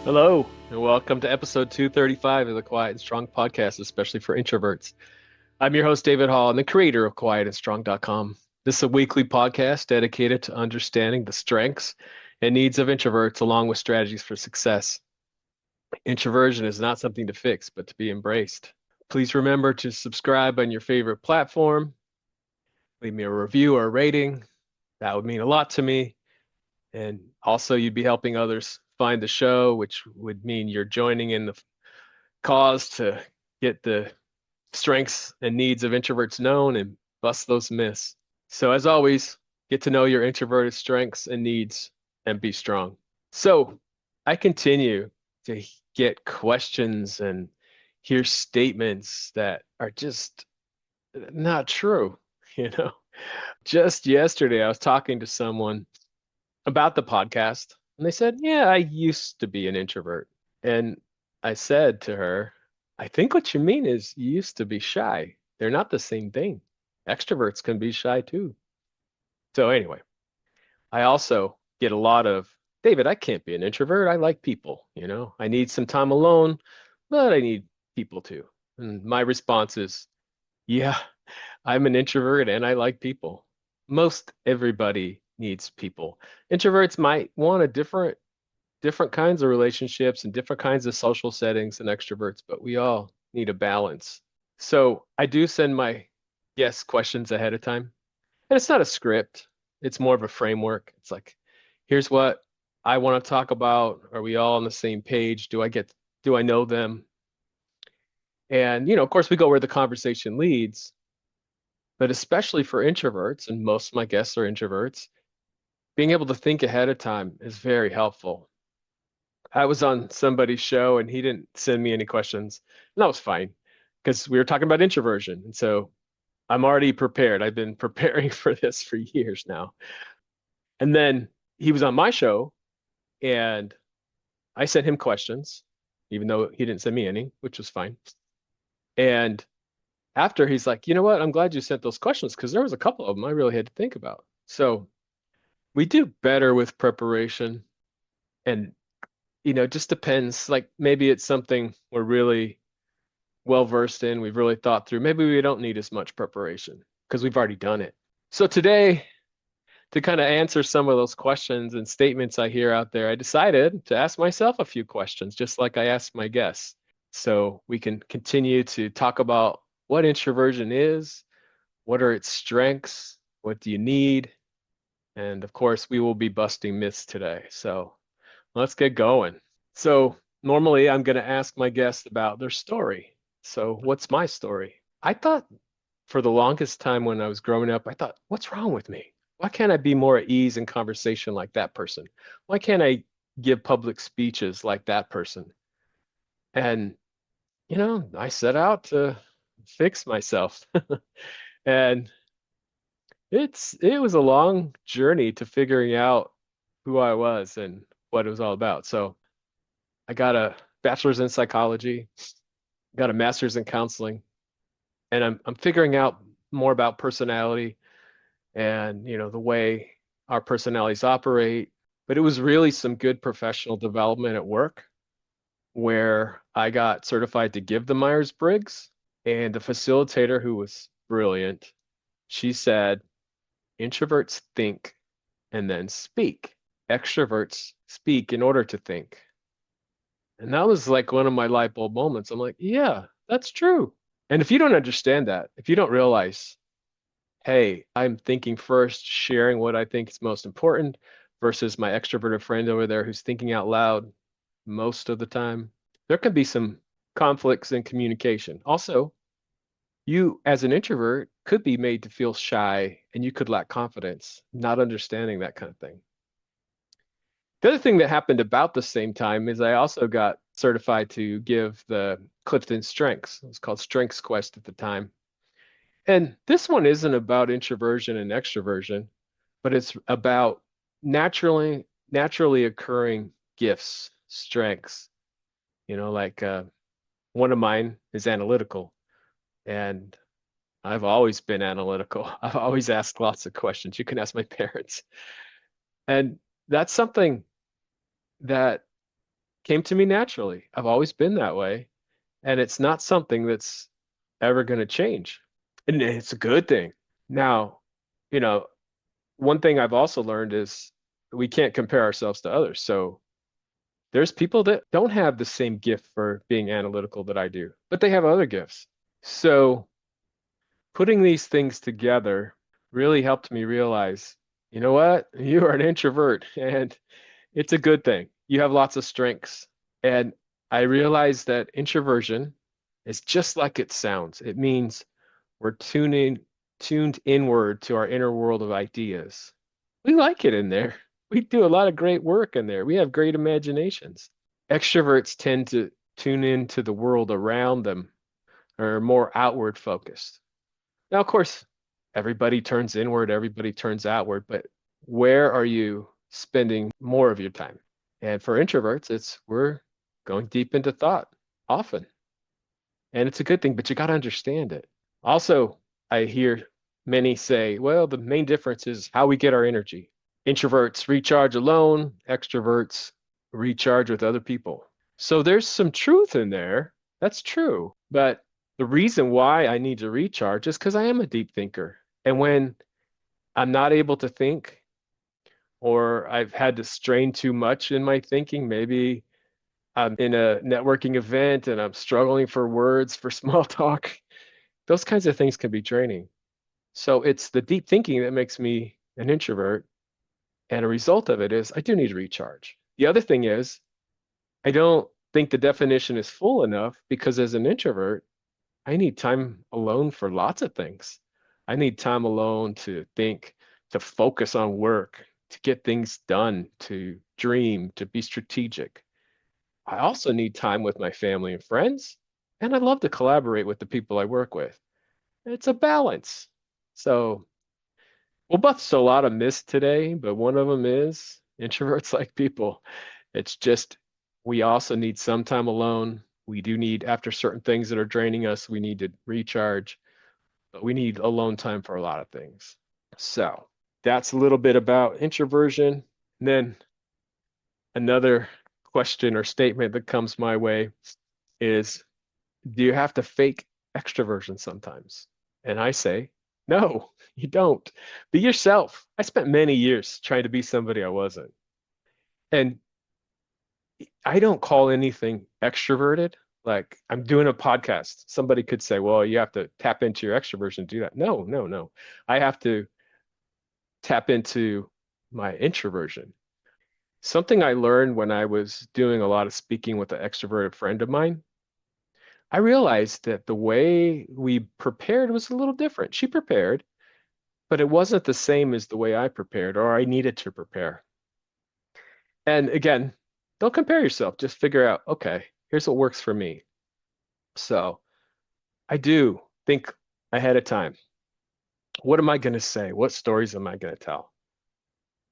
Hello, and welcome to episode 235 of the Quiet and Strong podcast, especially for introverts. I'm your host, David Hall, and the creator of quietandstrong.com. This is a weekly podcast dedicated to understanding the strengths and needs of introverts, along with strategies for success. Introversion is not something to fix, but to be embraced. Please remember to subscribe on your favorite platform, leave me a review or a rating. That would mean a lot to me. And also, you'd be helping others find the show, which would mean you're joining in the cause to get the strengths and needs of introverts known and bust those myths. So, as always, get to know your introverted strengths and needs and be strong. So, I continue to get questions and hear statements that are just not true, you know. Just yesterday, I was talking to someone about the podcast, and they said, "Yeah, I used to be an introvert." And I said to her, "I think what you mean is you used to be shy. They're not the same thing. Extroverts can be shy too." So, anyway, I also get a lot of, "David, I can't be an introvert. I like people. I need some time alone, but I need people too." And my response is, "Yeah, I'm an introvert and I like people. Most everybody needs people. Introverts might want a different kinds of relationships and different kinds of social settings than extroverts, but we all need a balance." So I do send my guest questions ahead of time. And it's not a script, it's more of a framework. It's like, here's what I want to talk about. Are we all on the same page? Do I know them? And, of course, we go where the conversation leads, but especially for introverts, and most of my guests are introverts, being able to think ahead of time is very helpful. I was on somebody's show and he didn't send me any questions. And that was fine because we were talking about introversion. And so I'm already prepared. I've been preparing for this for years now. And then he was on my show and I sent him questions, even though he didn't send me any, which was fine. And after he's like, "You know what? I'm glad you sent those questions because there was a couple of them I really had to think about." So we do better with preparation and it just depends. Like maybe it's something we're really well versed in, we've really thought through. Maybe we don't need as much preparation because we've already done it. So today, to kind of answer some of those questions and statements I hear out there, I decided to ask myself a few questions, just like I asked my guests. So we can continue to talk about what introversion is, what are its strengths, what do you need? And of course, we will be busting myths today. So let's get going. So normally I'm going to ask my guests about their story. So what's my story? I thought for the longest time when I was growing up, I thought, what's wrong with me? Why can't I be more at ease in conversation like that person? Why can't I give public speeches like that person? And, I set out to fix myself. And it was a long journey to figuring out who I was and what it was all about. So I got a bachelor's in psychology, got a master's in counseling, and I'm figuring out more about personality and the way our personalities operate. But it was really some good professional development at work where I got certified to give the Myers-Briggs, and the facilitator, who was brilliant, she said, "Introverts think and then speak. Extroverts speak in order to think." And that was like one of my light bulb moments. I'm like, yeah, that's true. And if you don't understand that, if you don't realize, hey, I'm thinking first, sharing what I think is most important versus my extroverted friend over there who's thinking out loud most of the time, there can be some conflicts in communication. Also, you as an introvert could be made to feel shy and you could lack confidence, not understanding that kind of thing. The other thing that happened about the same time is I also got certified to give the Clifton Strengths. It was called Strengths Quest at the time. And this one isn't about introversion and extroversion, but it's about naturally occurring gifts, strengths. Like one of mine is analytical, and I've always been analytical. I've always asked lots of questions. You can ask my parents. And that's something that came to me naturally. I've always been that way, and it's not something that's ever going to change. And it's a good thing. Now, you know, one thing I've also learned is we can't compare ourselves to others. So there's people that don't have the same gift for being analytical that I do, but they have other gifts. So putting these things together really helped me realize, you know what? You are an introvert, and it's a good thing. You have lots of strengths. And I realized that introversion is just like it sounds. It means we're tuned inward to our inner world of ideas. We like it in there. We do a lot of great work in there. We have great imaginations. Extroverts tend to tune into the world around them, or more outward focused. Now, of course, everybody turns inward, everybody turns outward, but where are you spending more of your time? And for introverts, it's we're going deep into thought often. And it's a good thing, but you got to understand it. Also, I hear many say, well, the main difference is how we get our energy. Introverts recharge alone, extroverts recharge with other people. So there's some truth in there. That's true. But the reason why I need to recharge is because I am a deep thinker. And when I'm not able to think, or I've had to strain too much in my thinking, maybe I'm in a networking event and I'm struggling for words for small talk, those kinds of things can be draining. So it's the deep thinking that makes me an introvert. And a result of it is I do need to recharge. The other thing is, I don't think the definition is full enough because as an introvert, I need time alone for lots of things. I need time alone to think, to focus on work, to get things done, to dream, to be strategic. I also need time with my family and friends, and I love to collaborate with the people I work with. It's a balance. So we'll bust a lot of myths today, but one of them is introverts like people. It's just we also need some time alone. We do need, after certain things that are draining us, we need to recharge, but we need alone time for a lot of things. So that's a little bit about introversion. And then another question or statement that comes my way is, do you have to fake extroversion sometimes? And I say, no, you don't. Be yourself. I spent many years trying to be somebody I wasn't. And I don't call anything extroverted. Like I'm doing a podcast. Somebody could say, well, you have to tap into your extroversion to do that. No, no, no. I have to tap into my introversion. Something I learned when I was doing a lot of speaking with an extroverted friend of mine, I realized that the way we prepared was a little different. She prepared, but it wasn't the same as the way I prepared or I needed to prepare. And again, don't compare yourself. Just figure out, okay, here's what works for me. So I do think ahead of time. What am I going to say? What stories am I going to tell?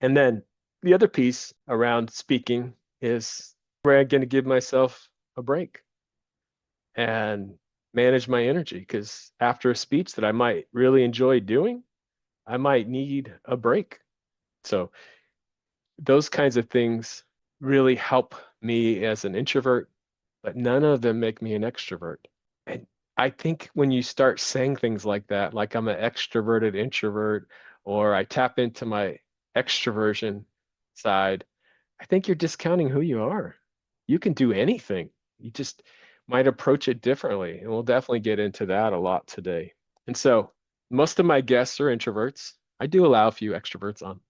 And then the other piece around speaking is where I'm going to give myself a break and manage my energy. Because after a speech that I might really enjoy doing, I might need a break. So those kinds of things really help me as an introvert, but none of them make me an extrovert. And I think when you start saying things like that, like I'm an extroverted introvert, or I tap into my extroversion side, I think you're discounting who you are. You can do anything. You just might approach it differently. And we'll definitely get into that a lot today. And so most of my guests are introverts. I do allow a few extroverts on.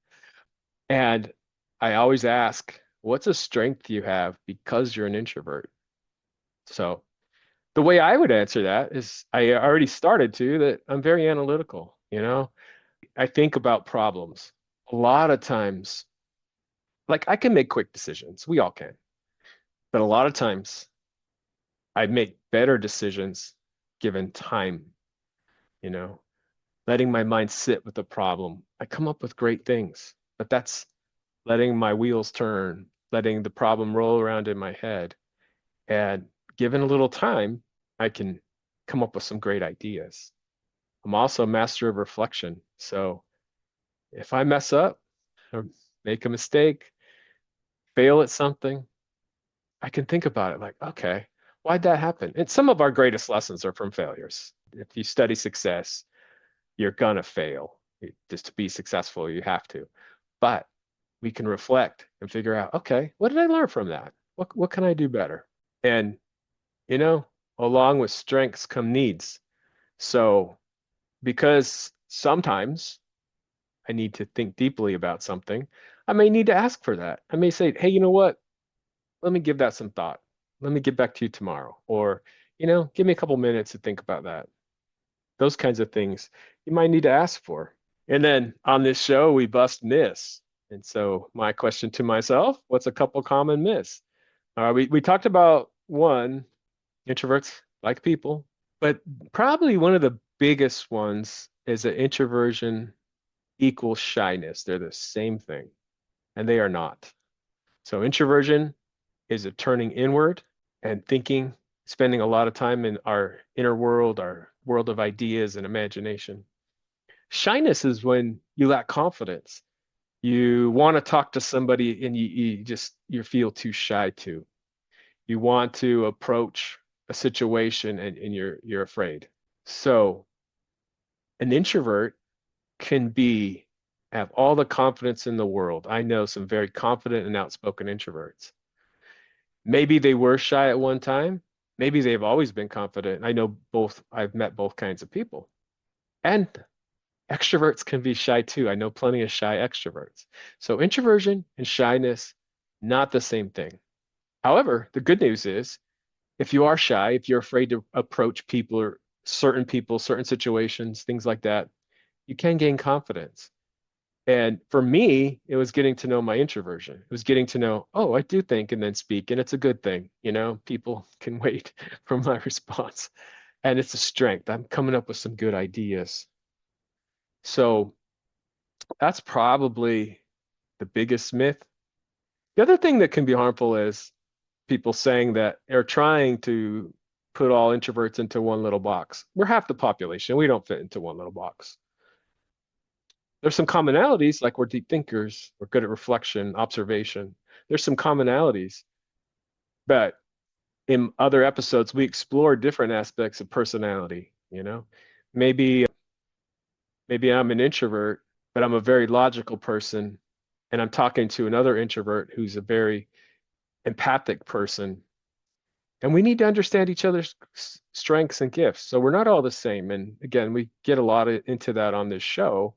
And I always ask, what's a strength you have because you're an introvert? So the way I would answer that is I already started to that I'm very analytical, you know? I think about problems. A lot of times, like I can make quick decisions. We all can. But a lot of times I make better decisions given time, you know, letting my mind sit with the problem. I come up with great things, but that's letting my wheels turn, letting the problem roll around in my head. And given a little time, I can come up with some great ideas. I'm also a master of reflection. So if I mess up or make a mistake, fail at something, I can think about it like, okay, why'd that happen? And some of our greatest lessons are from failures. If you study success, you're gonna fail. Just to be successful, you have to. But we can reflect and figure out, okay, what did I learn from that? What can I do better? And you know, along with strengths come needs. So because sometimes I need to think deeply about something, I may need to ask for that. I may say, hey, you know what? Let me give that some thought. Let me get back to you tomorrow. Or, give me a couple minutes to think about that. Those kinds of things you might need to ask for. And then on this show, we bust myths. And so my question to myself, what's a couple common myths? We talked about one, introverts like people, but probably one of the biggest ones is that introversion equals shyness. They're the same thing, and they are not. So introversion is a turning inward and thinking, spending a lot of time in our inner world, our world of ideas and imagination. Shyness is when you lack confidence. You want to talk to somebody and you feel too shy to. You want to approach a situation and you're afraid. So an introvert can be have all the confidence in the world. I know some very confident and outspoken introverts. Maybe they were shy at one time. Maybe they've always been confident. I know both, I've met both kinds of people. And extroverts can be shy too. I know plenty of shy extroverts. So introversion and shyness, not the same thing. However, the good news is if you are shy, if you're afraid to approach people, certain situations, things like that, you can gain confidence. And for me, it was getting to know my introversion. It was getting to know, oh, I do think and then speak, and it's a good thing. People can wait for my response. And it's a strength. I'm coming up with some good ideas. So that's probably the biggest myth. The other thing that can be harmful is people saying that they're trying to put all introverts into one little box. We're half the population. We don't fit into one little box. There's some commonalities, like we're deep thinkers, we're good at reflection, observation. There's some commonalities, but in other episodes, we explore different aspects of personality. Maybe maybe I'm an introvert, but I'm a very logical person, and I'm talking to another introvert who's a very empathic person. And we need to understand each other's strengths and gifts. So we're not all the same. And again, we get a lot into that on this show.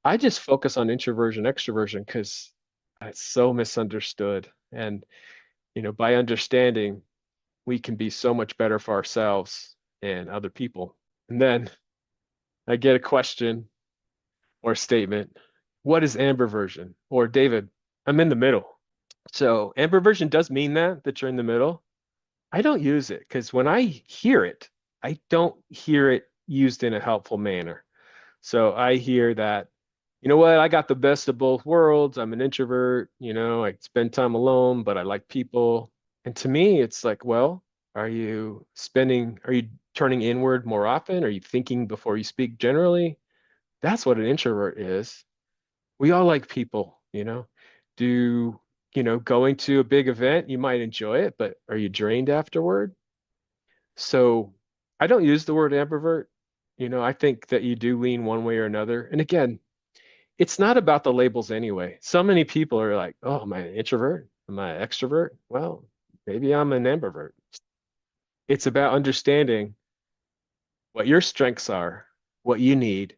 I just focus on introversion, extroversion because it's so misunderstood. And, by understanding, we can be so much better for ourselves and other people. And then I get a question or a statement. What is ambiversion? Or David, I'm in the middle. So ambiversion does mean that you're in the middle. I don't use it because when I hear it, I don't hear it used in a helpful manner. So I hear that, you know what, I got the best of both worlds. I'm an introvert, I spend time alone, but I like people. And to me, it's like, well, are you turning inward more often? Are you thinking before you speak generally? That's what an introvert is. We all like people. Do, going to a big event, you might enjoy it, but are you drained afterward? So I don't use the word ambivert. I think that you do lean one way or another. And again, it's not about the labels anyway. So many people are like, oh, am I an introvert? Am I an extrovert? Well, maybe I'm an ambivert. It's about understanding what your strengths are, what you need,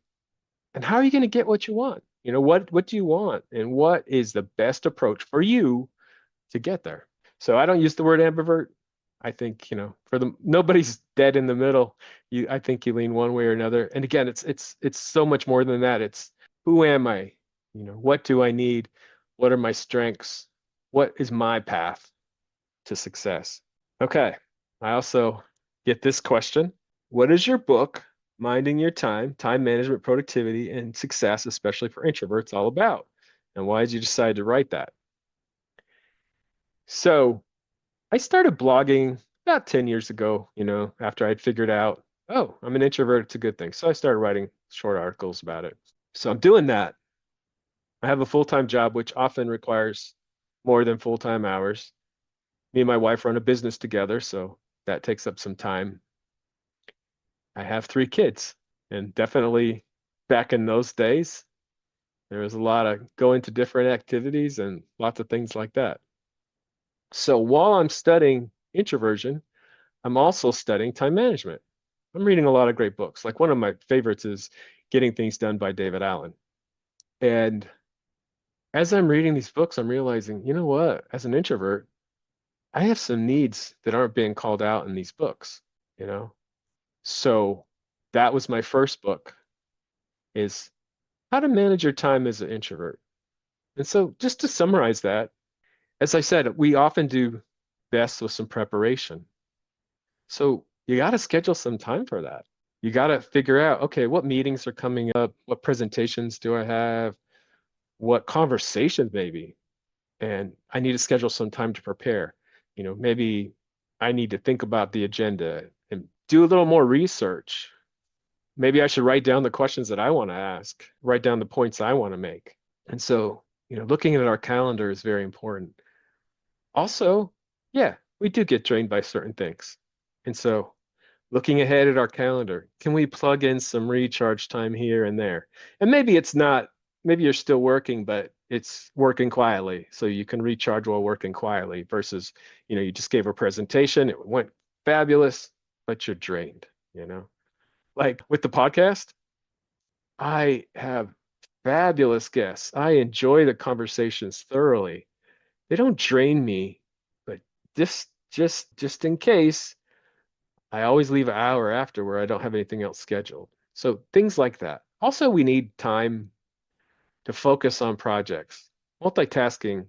and how are you going to get what you want? What do you want? And what is the best approach for you to get there? So I don't use the word ambivert. I think, for the nobody's dead in the middle. I think you lean one way or another. And again, it's so much more than that. It's who am I? What do I need? What are my strengths? What is my path to success? Okay. I also get this question. What is your book, Minding Your Time Management, Productivity, and Success, especially for introverts, all about? And why did you decide to write that? So I started blogging about 10 years ago, after I'd figured out, oh, I'm an introvert, it's a good thing. So I started writing short articles about it. So I'm doing that. I have a full-time job, which often requires more than full-time hours. Me and my wife run a business together, so that takes up some time. I have three kids, and definitely back in those days, there was a lot of going to different activities and lots of things like that. So while I'm studying introversion, I'm also studying time management. I'm reading a lot of great books. Like one of my favorites is Getting Things Done by David Allen. And as I'm reading these books, I'm realizing, you know what? As an introvert, I have some needs that aren't being called out in these books, you know? So that was my first book is How to Manage Your Time as an Introvert. And so just to summarize that, as I said, we often do best with some preparation. So you got to schedule some time for that. You got to figure out, okay, what meetings are coming up? What presentations do I have? What conversations maybe? And I need to schedule some time to prepare. Maybe I need to think about the agenda and do a little more research. Maybe I should write down the questions that I want to ask, write down the points I want to make. And so, looking at our calendar is very important. Also, yeah, we do get drained by certain things. And so, looking ahead at our calendar, can we plug in some recharge time here and there? And maybe it's not, maybe you're still working, but it's working quietly. So you can recharge while working quietly versus, you just gave a presentation, it went fabulous, but you're drained, you know? Like with the podcast, I have fabulous guests. I enjoy the conversations thoroughly. They don't drain me, but just in case, I always leave an hour after where I don't have anything else scheduled. So things like that. Also, we need time to focus on projects. Multitasking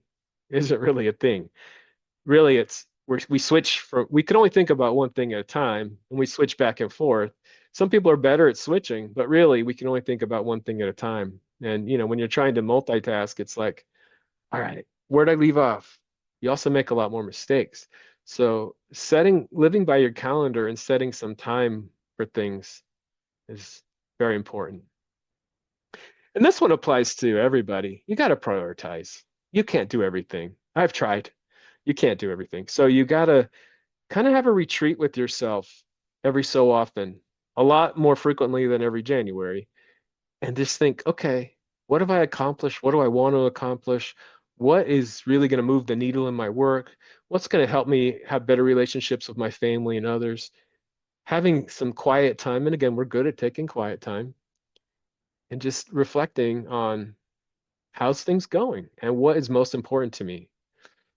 isn't really a thing. Really, we switch from we can only think about one thing at a time and we switch back and forth. Some people are better at switching, but really we can only think about one thing at a time. And when you're trying to multitask, it's like, all right, where'd I leave off? You also make a lot more mistakes. So living by your calendar and setting some time for things is very important. And this one applies to everybody. You got to prioritize. You can't do everything. I've tried. You can't do everything. So you got to kind of have a retreat with yourself every so often, a lot more frequently than every January, and just think, okay, what have I accomplished? What do I want to accomplish? What is really going to move the needle in my work? What's going to help me have better relationships with my family and others? Having some quiet time, and again, we're good at taking quiet time and just reflecting on how's things going and what is most important to me.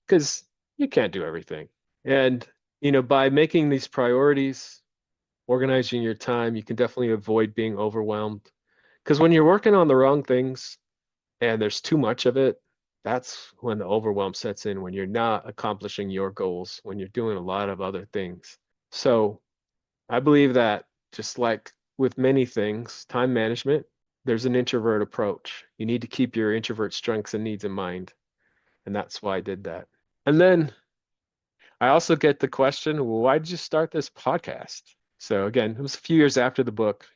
Because you can't do everything. And, by making these priorities, organizing your time, you can definitely avoid being overwhelmed. Because when you're working on the wrong things, and there's too much of it, that's when the overwhelm sets in, when you're not accomplishing your goals, when you're doing a lot of other things. So I believe that just like with many things, time management, there's an introvert approach. You need to keep your introvert strengths and needs in mind. And that's why I did that. And then I also get the question, well, why did you start this podcast? So again, it was a few years after the book,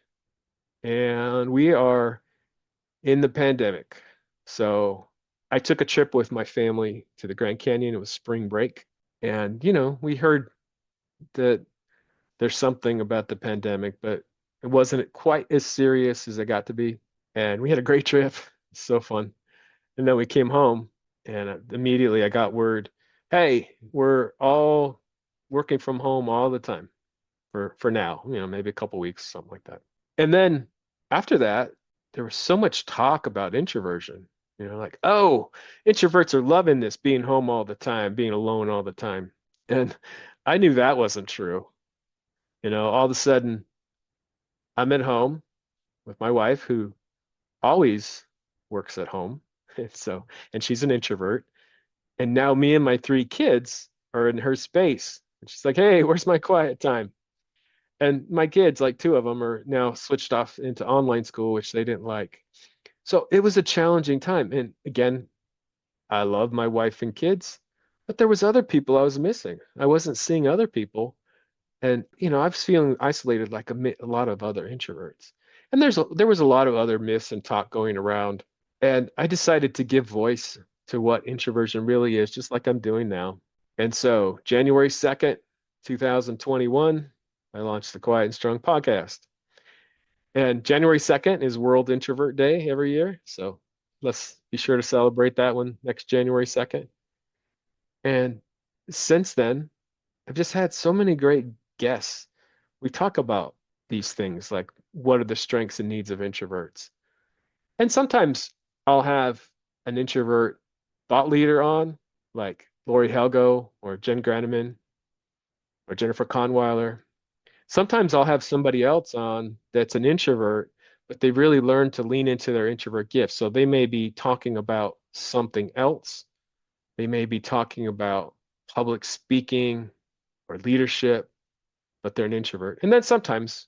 and we are in the pandemic. So I took a trip with my family to the Grand Canyon. It was spring break. And, we heard that there's something about the pandemic, but it wasn't quite as serious as it got to be. And we had a great trip. So fun. And then we came home and immediately I got word, hey, we're all working from home all the time for now, maybe a couple weeks, something like that. And then after that, there was so much talk about introversion. Like, oh, introverts are loving this, being home all the time, being alone all the time. And I knew that wasn't true. All of a sudden, I'm at home with my wife who always works at home. And she's an introvert. And now me and my three kids are in her space. And she's like, hey, where's my quiet time? And my kids, like two of them, are now switched off into online school, which they didn't like. So it was a challenging time. And again, I love my wife and kids, but there was other people I was missing. I wasn't seeing other people. And, I was feeling isolated like a lot of other introverts. And there was a lot of other myths and talk going around. And I decided to give voice to what introversion really is, just like I'm doing now. And so January 2nd, 2021, I launched the Quiet and Strong podcast. And January 2nd is World Introvert Day every year. So let's be sure to celebrate that one next January 2nd. And since then, I've just had so many great guests. We talk about these things like what are the strengths and needs of introverts. And sometimes I'll have an introvert thought leader on, like Lori Helgo or Jen Graneman or Jennifer Conweiler. Sometimes I'll have somebody else on that's an introvert, but they really learned to lean into their introvert gifts. So they may be talking about something else. They may be talking about public speaking or leadership, but they're an introvert. And then sometimes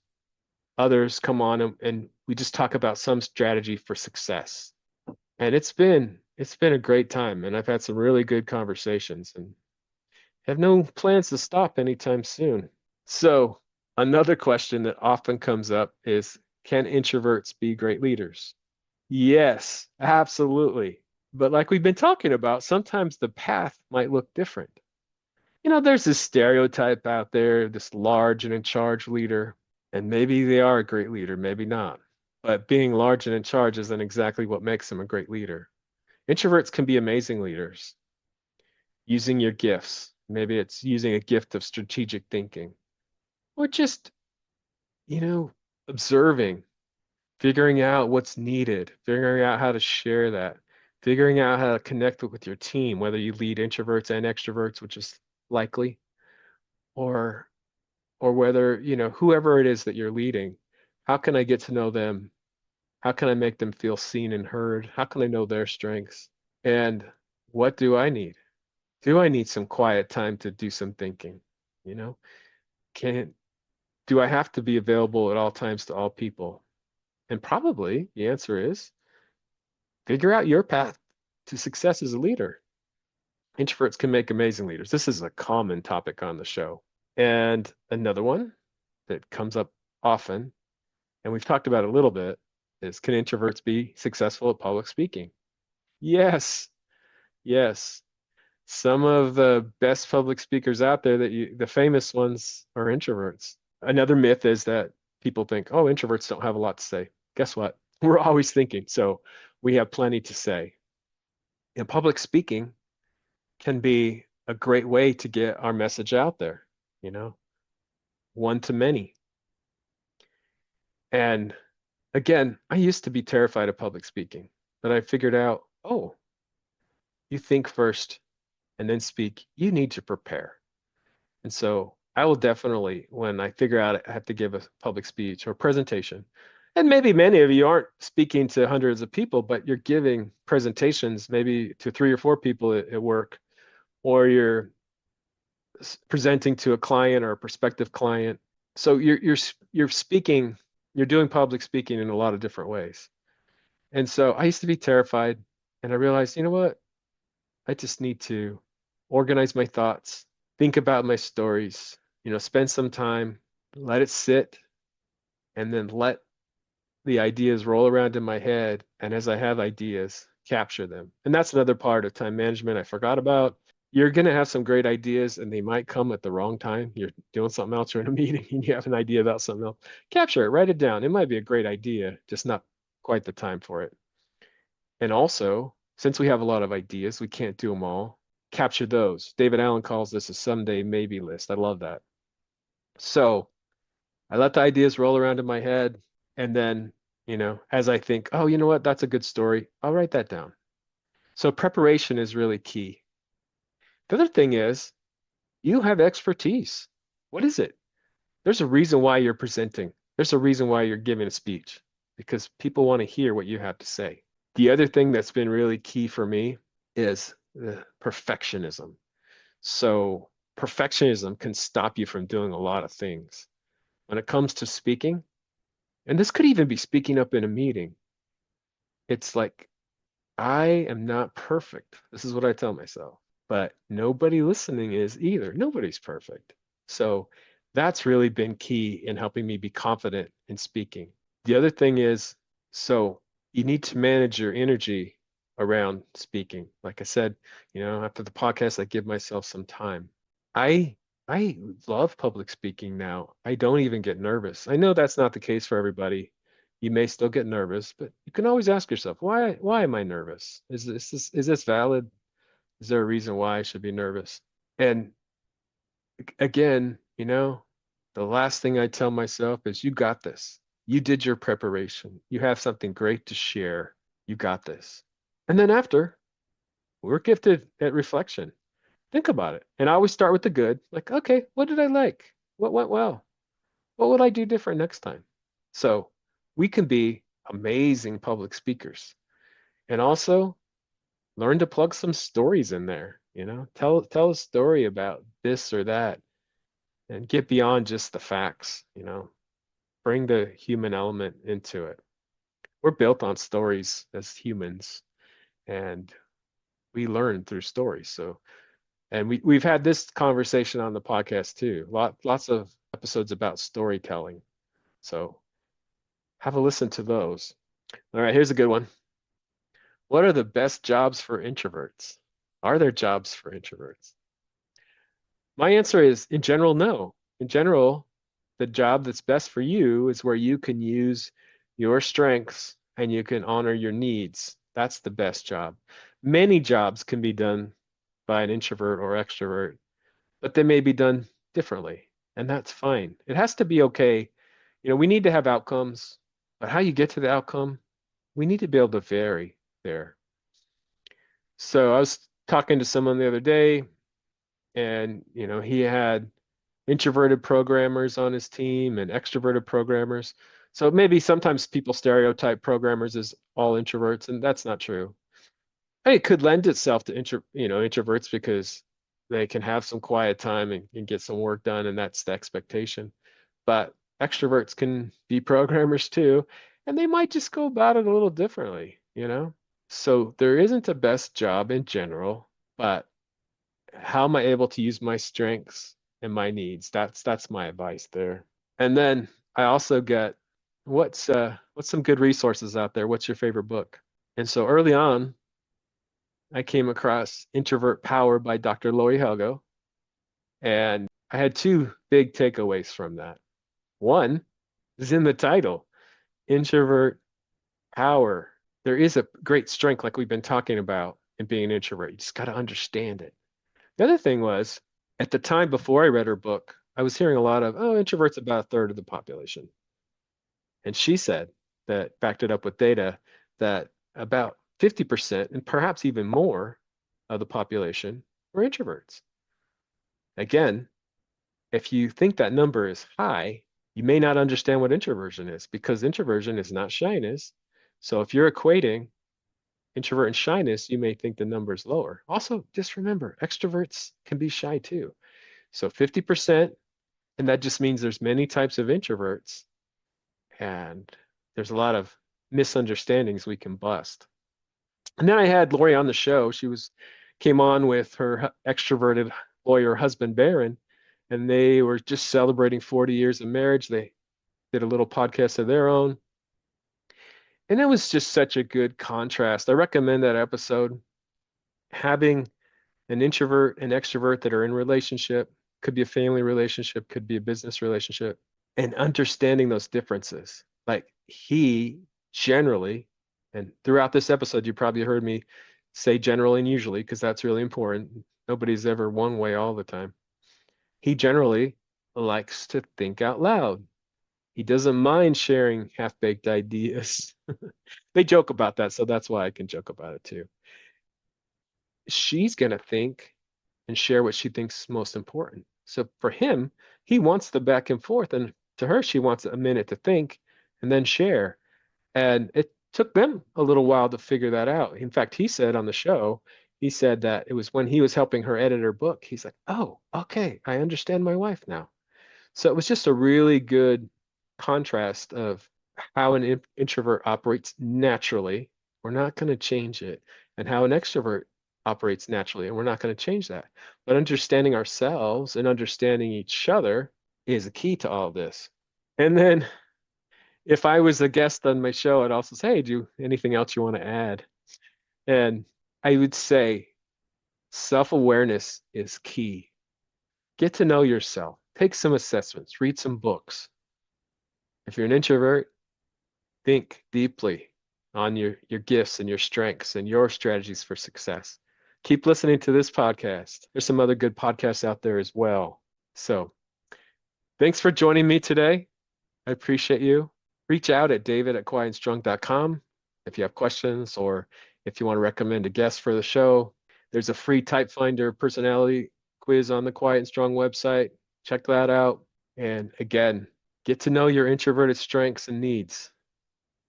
others come on and we just talk about some strategy for success. And it's been a great time, and I've had some really good conversations and have no plans to stop anytime soon. So, another question that often comes up is, can introverts be great leaders? Yes, absolutely. But like we've been talking about, sometimes the path might look different. There's this stereotype out there, this large and in charge leader, and maybe they are a great leader, maybe not. But being large and in charge isn't exactly what makes them a great leader. Introverts can be amazing leaders using your gifts. Maybe it's using a gift of strategic thinking or just, you know, observing, figuring out what's needed, figuring out how to share that, figuring out how to connect with your team, whether you lead introverts and extroverts, which is likely, or whether, whoever it is that you're leading, how can I get to know them? How can I make them feel seen and heard? How can I know their strengths? And what do I need? Do I need some quiet time to do some thinking? You know, can do I have to be available at all times to all people? And probably the answer is figure out your path to success as a leader. Introverts can make amazing leaders. This is a common topic on the show. And another one that comes up often, and we've talked about it a little bit, is can introverts be successful at public speaking? Yes, yes. Some of the best public speakers out there the famous ones are introverts. Another myth is that people think, oh, introverts don't have a lot to say. Guess what? We're always thinking, so we have plenty to say. And public speaking can be a great way to get our message out there, you know, one to many. And again, I used to be terrified of public speaking, but I figured out, oh, you think first and then speak. You need to prepare. And so I will definitely, when I figure out I have to give a public speech or presentation, and maybe many of you aren't speaking to hundreds of people, but you're giving presentations maybe to 3 or 4 people at work, or you're presenting to a client or a prospective client. So you're speaking, you're doing public speaking in a lot of different ways. And so I used to be terrified, and I realized, you know what? I just need to organize my thoughts, think about my stories, spend some time, let it sit, and then let the ideas roll around in my head. And as I have ideas, capture them. And that's another part of time management I forgot about. You're going to have some great ideas and they might come at the wrong time. You're doing something else or in a meeting and you have an idea about something else. Capture it, write it down. It might be a great idea, just not quite the time for it. And also, since we have a lot of ideas, we can't do them all. Capture those. David Allen calls this a someday maybe list. I love that. So I let the ideas roll around in my head. And then, as I think, oh, you know what? That's a good story. I'll write that down. So preparation is really key. The other thing is you have expertise. What is it? There's a reason why you're presenting. There's a reason why you're giving a speech because people want to hear what you have to say. The other thing that's been really key for me is the perfectionism. So perfectionism can stop you from doing a lot of things. When it comes to speaking, and this could even be speaking up in a meeting, it's like, I am not perfect. This is what I tell myself, but nobody listening is either. Nobody's perfect. So that's really been key in helping me be confident in speaking. The other thing is, so you need to manage your energy around speaking. Like I said, after the podcast, I give myself some time. I I love public speaking now. I don't even get nervous. I know that's not the case for everybody. You may still get nervous, but you can always ask yourself, why am I nervous? Is this valid? Is there a reason why I should be nervous? And again, the last thing I tell myself is you got this. You did your preparation. You have something great to share. You got this. And then after, we're gifted at reflection. Think about it. And I always start with the good. Like, okay, what did I like? What went well? What would I do different next time? So we can be amazing public speakers and also learn to plug some stories in there. Tell a story about this or that and get beyond just the facts. Bring the human element into it. We're built on stories as humans and we learn through stories. So, and we've had this conversation on the podcast too. Lots of episodes about storytelling. So have a listen to those. All right, here's a good one. What are the best jobs for introverts? Are there jobs for introverts? My answer is in general, no. In general, the job that's best for you is where you can use your strengths and you can honor your needs. That's the best job. Many jobs can be done by an introvert or extrovert, but they may be done differently, and that's fine. It has to be okay. We need to have outcomes, but how you get to the outcome, we need to be able to vary there. So I was talking to someone the other day, and he had introverted programmers on his team and extroverted programmers. So maybe sometimes people stereotype programmers as all introverts, and that's not true. And it could lend itself to introverts because they can have some quiet time and get some work done, and that's the expectation. But extroverts can be programmers too, and they might just go about it a little differently. So there isn't a best job in general, but how am I able to use my strengths and my needs? That's my advice there. And then I also get what's some good resources out there? What's your favorite book? And so early on, I came across Introvert Power by Dr. Lori Helgo, and I had two big takeaways from that. One is in the title, Introvert Power. There is a great strength, like we've been talking about, in being an introvert. You just got to understand it. The other thing was, at the time before I read her book, I was hearing a lot of, oh, introverts about a third of the population. And she said that, backed it up with data, that about 50% and perhaps even more of the population were introverts. Again, if you think that number is high, you may not understand what introversion is because introversion is not shyness. So if you're equating introvert and shyness, you may think the number is lower. Also, just remember, extroverts can be shy too. So 50%, and that just means there's many types of introverts, and there's a lot of misunderstandings we can bust. And then I had Lori on the show. Came on with her extroverted lawyer husband Baron, and they were just celebrating 40 years of marriage. They did a little podcast of their own. And it was just such a good contrast. I recommend that episode. Having an introvert and extrovert that are in relationship, could be a family relationship, could be a business relationship, and understanding those differences. Like he generally, and throughout this episode, you probably heard me say generally and usually, because that's really important. Nobody's ever one way all the time. He generally likes to think out loud. He doesn't mind sharing half-baked ideas. They joke about that, so that's why I can joke about it too. She's going to think and share what she thinks most important. So for him, he wants the back and forth, and to her, she wants a minute to think and then share. And it took them a little while to figure that out. In fact, he said on the show, he said that it was when he was helping her edit her book. He's like, oh, okay, I understand my wife now. So it was just a really good contrast of how an introvert operates naturally. We're not going to change it. And how an extrovert operates naturally. And we're not going to change that. But understanding ourselves and understanding each other is a key to all this. And then if I was a guest on my show, I'd also say, hey, do anything else you want to add? And I would say self-awareness is key. Get to know yourself. Take some assessments, read some books. If you're an introvert, think deeply on your gifts and your strengths and your strategies for success. Keep listening to this podcast. There's some other good podcasts out there as well. So thanks for joining me today. I appreciate you. Reach out at david@quietandstrong.com if you have questions or if you want to recommend a guest for the show. There's a free type finder personality quiz on the Quiet and Strong website. Check that out. And again, get to know your introverted strengths and needs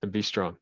and be strong.